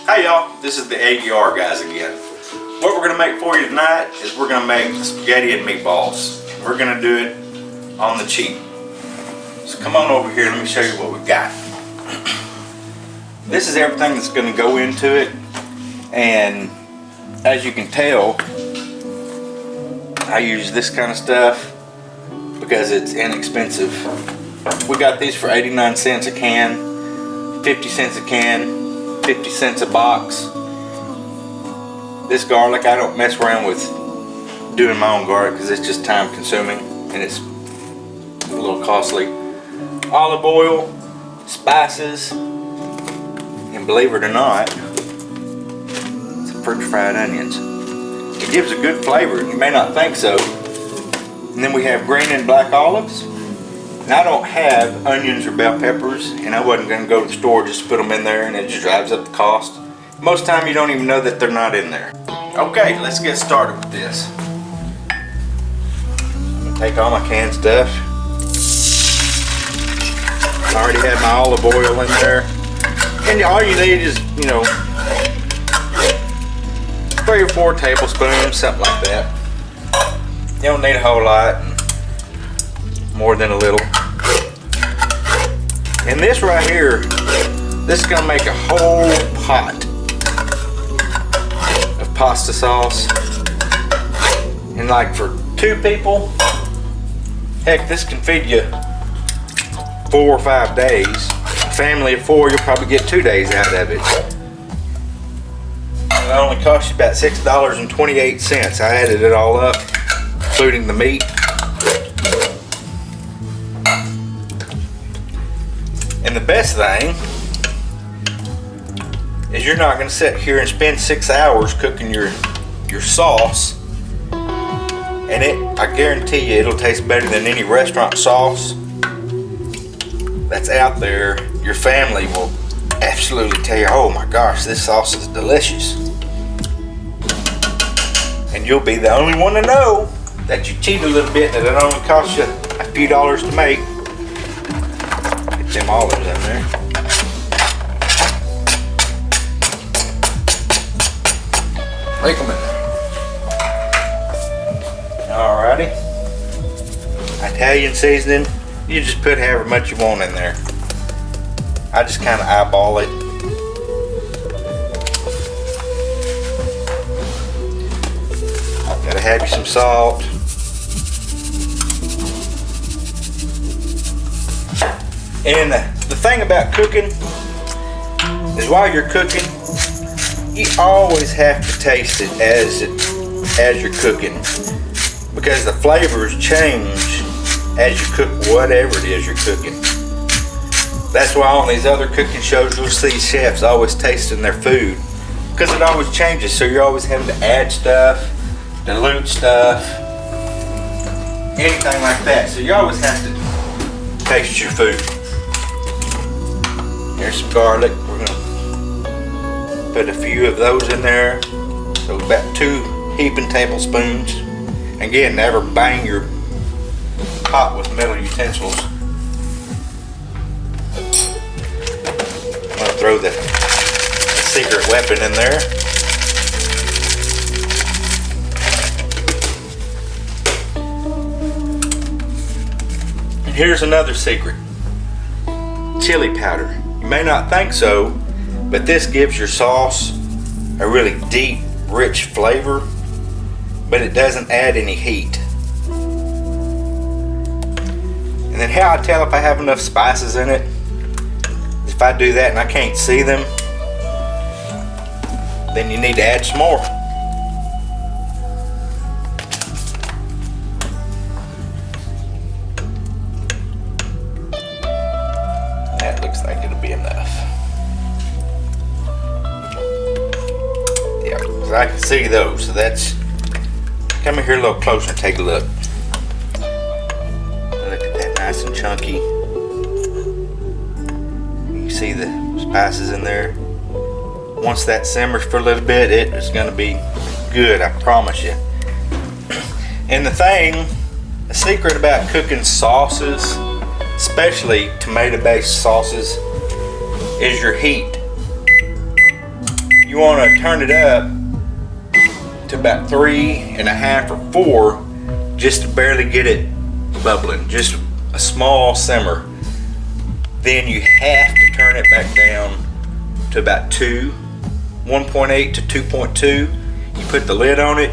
Hey y'all, this is the ADR guys again. What we're gonna make for you tonight is we're gonna make spaghetti and meatballs. We're gonna do it on the cheap. So come on over here, let me show you what we've got. This is everything that's gonna go into it, and as you can tell, I use this kind of stuff because it's inexpensive. We got these for 89 cents a can, 50 cents a can, 50 cents a box. This garlic, I don't mess around with doing my own garlic because it's just time consuming and it's a little costly. Olive oil, spices, and believe it or not, some French fried onions. It gives a good flavor. You may not think so. And then we have green and black olives. And I don't have onions or bell peppers, and I wasn't going to go to the store just to put them in there, and it just drives up the cost. Most of the time you don't even know that they're not in there. Okay, let's get started with this. I'm going to take all my canned stuff. I already have my olive oil in there. And all you need is, 3 or 4 tablespoons, something like that. You don't need a whole lot. More than a little. And this right here, this is gonna make a whole pot of pasta sauce. And like for 2 people, heck, this can feed you 4 or 5 days. A family of 4, you'll probably get 2 days out of it. And it only cost you about $6.28. I added it all up, including the meat. And the best thing is you're not going to sit here and spend 6 hours cooking your sauce, and I guarantee you it'll taste better than any restaurant sauce that's out there. Your family will absolutely tell you, oh my gosh, this sauce is delicious. And you'll be the only one to know that you cheat a little bit, that it only costs you a few dollars to make. Them olives in there. Break them in there. Alrighty. Italian seasoning, you just put however much you want in there. I just kind of eyeball it. Gotta have you some salt. And the thing about cooking is while you're cooking, you always have to taste it as you're cooking, because the flavors change as you cook whatever it is you're cooking. That's why on these other cooking shows you'll see chefs always tasting their food, because it always changes. So you're always having to add stuff, dilute stuff, anything like that. So you always have to taste your food. Here's some garlic. We're going to put a few of those in there. So about 2 heaping tablespoons. Again, never bang your pot with metal utensils. I'm going to throw the secret weapon in there. And here's another secret. Chili powder. You may not think so, but this gives your sauce a really deep, rich flavor, but it doesn't add any heat. And then how I tell if I have enough spices in it, if I do that and I can't see them, then you need to add some more. That looks like it'll be enough. Yeah, so I can see those. So that's, come here a little closer and take a look. Look at that, nice and chunky. You see the spices in there. Once that simmers for a little bit, it is going to be good, I promise you. And the secret about cooking sauces, especially tomato-based sauces, is your heat. you want to turn it up to about 3.5 or 4, just to barely get it bubbling, just a small simmer. Then you have to turn it back down to about 1.8 to 2.2. You put the lid on it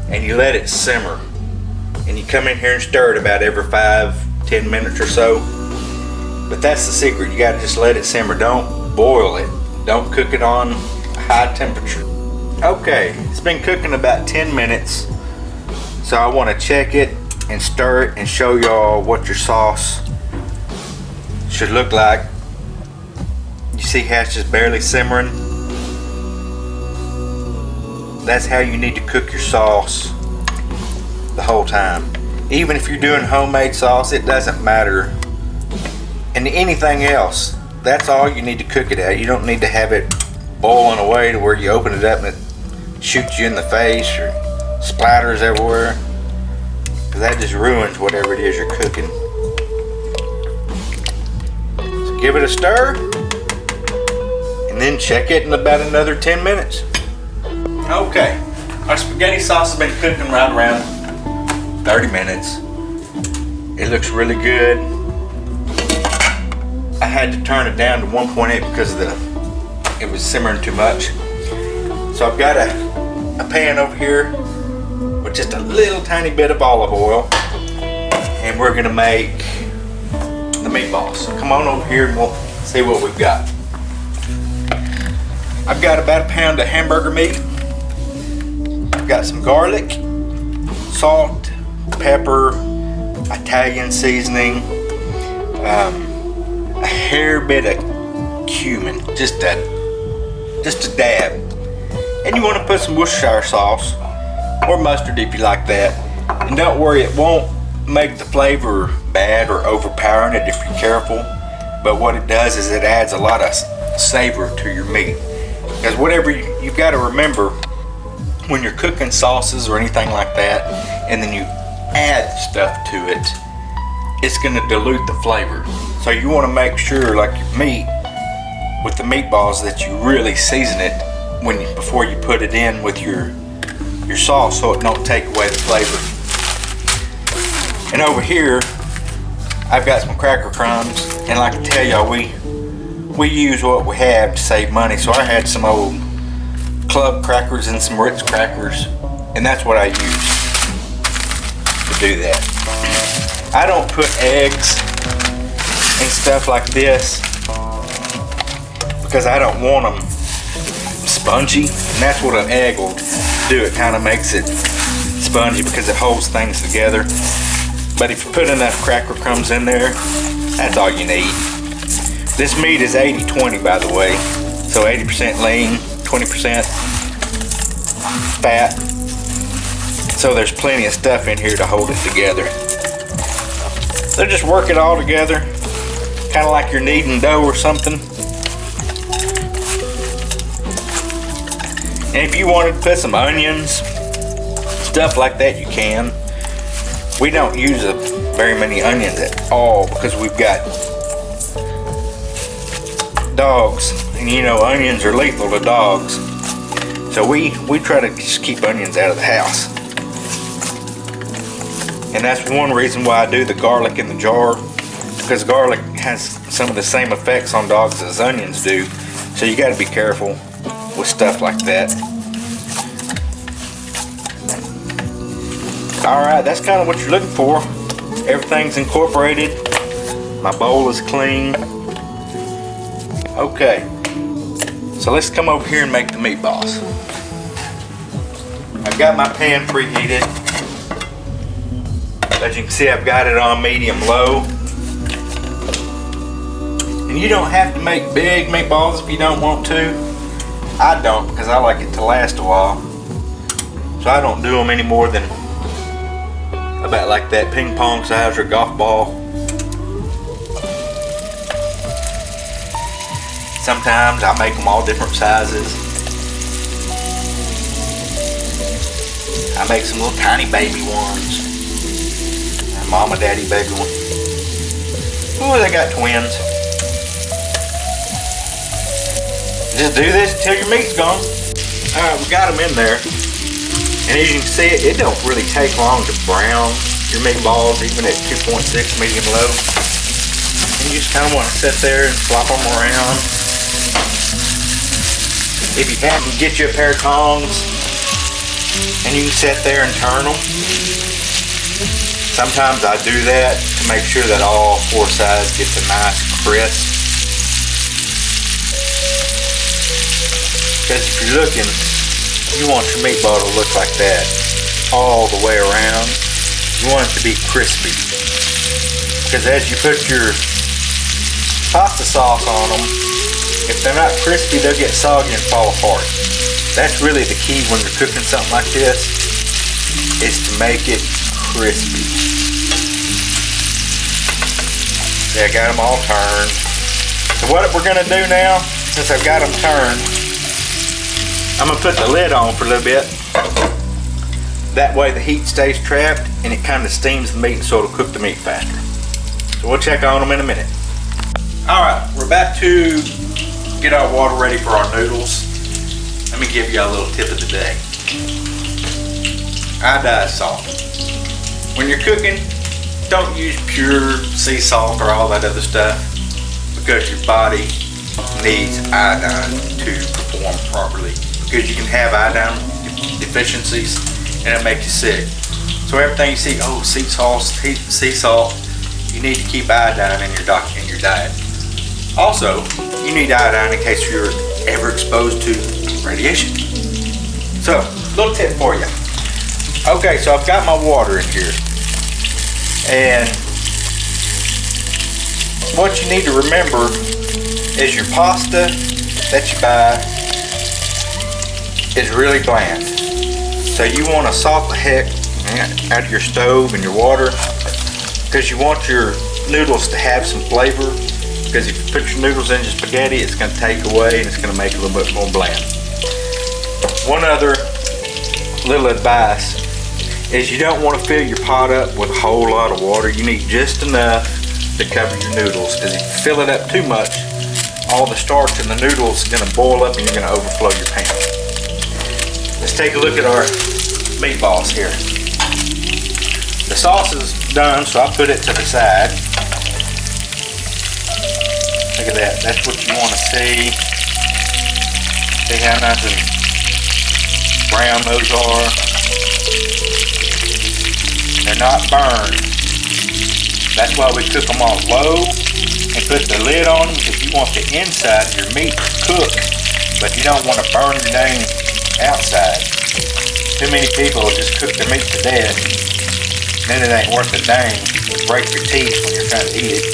and you let it simmer. And you come in here and stir it about every 5-10 minutes or so. But that's the secret. You gotta just let it simmer. Don't boil it. Don't cook it on high temperature. Okay, it's been cooking about 10 minutes. So I want to check it and stir it and show y'all what your sauce should look like. You see how it's just barely simmering? That's how you need to cook your sauce the whole time. Even if you're doing homemade sauce, it doesn't matter. And anything else, that's all you need to cook it at. You don't need to have it boiling away to where you open it up and it shoots you in the face or splatters everywhere. That just ruins whatever it is you're cooking. So give it a stir and then check it in about another 10 minutes. Okay, our spaghetti sauce has been cooking right around 30 minutes. It looks really good. I had to turn it down to 1.8 because it was simmering too much. So I've got a pan over here with just a little tiny bit of olive oil, and we're gonna make the meatballs. So come on over here and we'll see what we've got. I've got about a pound of hamburger meat. I've got some garlic, salt, pepper, Italian seasoning, a hair bit of cumin, just a dab. And you want to put some Worcestershire sauce or mustard if you like that. And don't worry, it won't make the flavor bad or overpowering it if you're careful. But what it does is it adds a lot of savor to your meat. Because whatever you've got to remember, when you're cooking sauces or anything like that, and then you add stuff to it, it's going to dilute the flavor. So you want to make sure, like your meat, with the meatballs, that you really season it before you put it in with your sauce, so it don't take away the flavor. And over here, I've got some cracker crumbs, and like I tell y'all, we use what we have to save money. So I had some old club crackers and some Ritz crackers, and that's what I use to do that. I don't put eggs and stuff like this because I don't want them spongy, and that's what an egg will do. It kind of makes it spongy because it holds things together. But if you put enough cracker crumbs in there, that's all you need. This meat is 80-20, by the way, so 80% lean, 20% fat. So there's plenty of stuff in here to hold it together. So just work it all together, kind of like you're kneading dough or something. And if you wanted to put some onions, stuff like that, you can. We don't use very many onions at all because we've got dogs, and you know onions are lethal to dogs. So we try to just keep onions out of the house. And that's one reason why I do the garlic in the jar, because garlic has some of the same effects on dogs as onions do. So you got to be careful with stuff like that. Alright, that's kind of what you're looking for. Everything's incorporated. My bowl is clean. Okay, so let's come over here and make the meatballs. I've got my pan preheated. As you can see, I've got it on medium-low. And you don't have to make big meatballs if you don't want to. I don't, because I like it to last a while. So I don't do them any more than about like that ping pong size or golf ball. Sometimes I make them all different sizes. I make some little tiny baby ones. And mama, daddy, baby one. Oh, they got twins. Just do this until your meat's gone. Alright, we got them in there. And as you can see, it don't really take long to brown your meatballs, even at 2.6 medium low. And you just kind of want to sit there and flop them around. If you happen to get you a pair of tongs, and you can sit there and turn them. Sometimes I do that to make sure that all four sides get a nice crisp. Because if you're looking, you want your meatball to look like that all the way around. You want it to be crispy. Because as you put your pasta sauce on them, if they're not crispy, they'll get soggy and fall apart. That's really the key when you're cooking something like this, is to make it crispy. Yeah, I got them all turned. So what we're gonna do now, since I've got them turned, I'm gonna put the lid on for a little bit. That way the heat stays trapped and it kind of steams the meat, and so it'll cook the meat faster. So we'll check on them in a minute. All right, we're about to get our water ready for our noodles. Let me give you a little tip of the day. Iodized salt. When you're cooking, don't use pure sea salt or all that other stuff, because your body needs iodine to perform properly. Because you can have iodine deficiencies and it'll make you sick. So everything you see, oh, sea salt, you need to keep iodine in your diet. Also, you need iodine in case you're ever exposed to radiation. So, little tip for you. Okay, so I've got my water in here. And what you need to remember is your pasta that you buy is really bland. So you want to salt the heck out of your stove and your water, because you want your noodles to have some flavor. Because if you put your noodles in your spaghetti, it's going to take away and it's going to make it a little bit more bland. One other little advice is you don't want to fill your pot up with a whole lot of water. You need just enough to cover your noodles, because if you fill it up too much, all the starch in the noodles is going to boil up and you're going to overflow your pan. Let's take a look at our meatballs here. The sauce is done, so I put it to the side. Look at that. That's what you want to see. See how nice and brown those are. They're not burned. That's why we cook them on low and put the lid on them, because you want the inside of your meat to cook, but you don't want to burn your dang outside. Too many people just cook their meat to death, then it ain't worth a dang. It'll break your teeth when you're trying to eat it.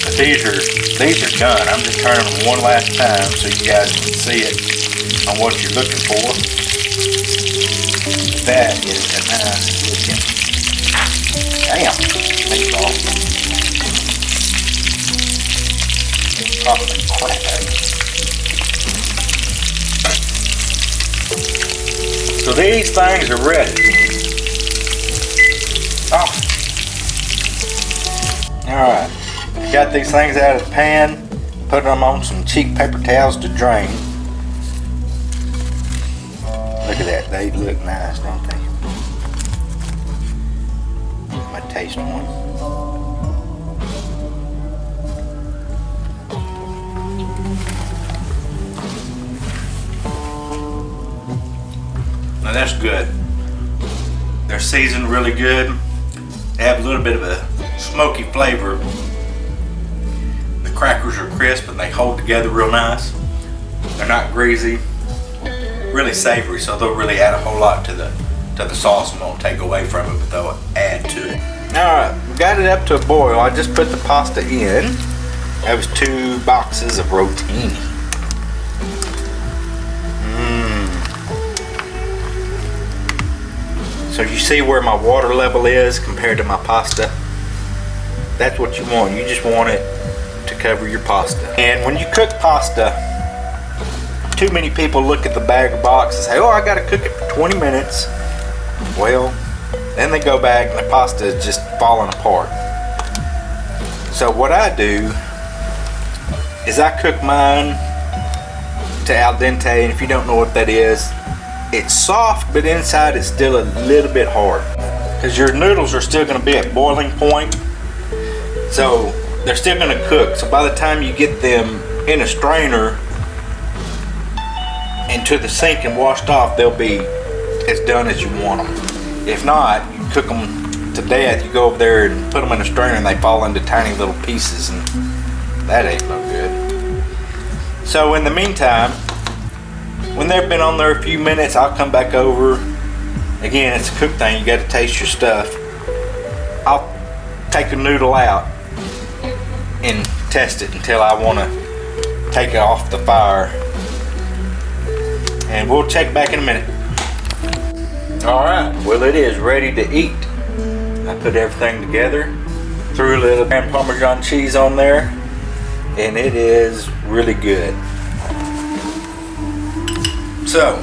But these are done. I'm just turning them one last time so you guys can see it on what you're looking for. That is a nice looking, damn, meatball. Pop the crap out of it. So these things are ready. Oh. Alright. Got these things out of the pan. Put them on some cheap paper towels to drain. Look at that, they look nice, don't they? I'm gonna taste one. Now that's good. They're seasoned really good. They have a little bit of a smoky flavor. The crackers are crisp and they hold together real nice. They're not greasy. Really savory, so they'll really add a whole lot to the sauce and won't take away from it, but they'll add to it. Alright, we got it up to a boil. I just put the pasta in. That was 2 boxes of rotini. So you see where my water level is compared to my pasta? That's what you want. You just want it to cover your pasta. And when you cook pasta, too many people look at the bag or box and say, oh, I gotta cook it for 20 minutes. Well, then they go back and the pasta is just falling apart. So what I do is I cook mine to al dente, and if you don't know what that is, it's soft, but inside it's still a little bit hard. Because your noodles are still going to be at boiling point, so they're still going to cook. So by the time you get them in a strainer into the sink and washed off, they'll be as done as you want them. If not, you cook them to death. You go over there and put them in a strainer and they fall into tiny little pieces, and that ain't no good. So in the meantime, when they've been on there a few minutes, I'll come back over. Again, it's a cook thing, you got to taste your stuff. I'll take a noodle out and test it until I want to take it off the fire. And we'll check back in a minute. Alright, well, it is ready to eat. I put everything together, threw a little Parmesan cheese on there, and it is really good. So,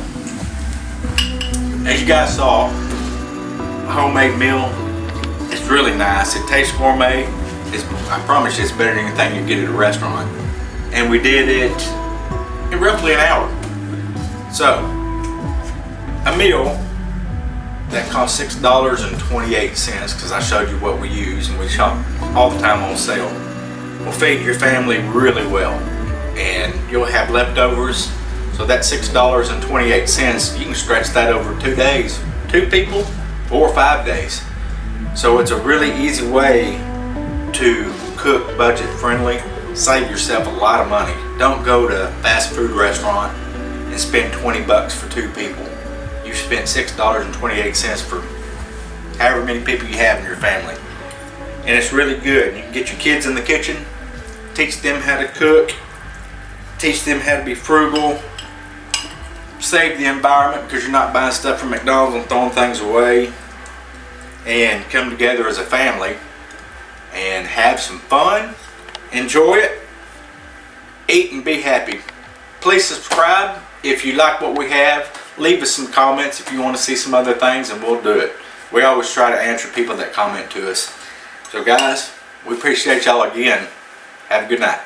as you guys saw, a homemade meal. It's really nice. It tastes gourmet. I promise you it's better than anything you get at a restaurant. And we did it in roughly an hour. So, a meal that cost $6.28, because I showed you what we use and we shop all the time on sale, will feed your family really well. And you'll have leftovers. So that's $6.28. You can stretch that over 2 days, 2 people, or 5 days. So it's a really easy way to cook budget friendly, save yourself a lot of money. Don't go to a fast food restaurant and spend 20 bucks for 2 people. You spent $6.28 for however many people you have in your family. And it's really good. You can get your kids in the kitchen, teach them how to cook, teach them how to be frugal, save the environment because you're not buying stuff from McDonald's and throwing things away, and come together as a family and have some fun, enjoy it, eat and be happy. Please subscribe if you like what we have. Leave us some comments if you want to see some other things, and we'll do it. We always try to answer people that comment to us. So guys, we appreciate y'all again. Have a good night.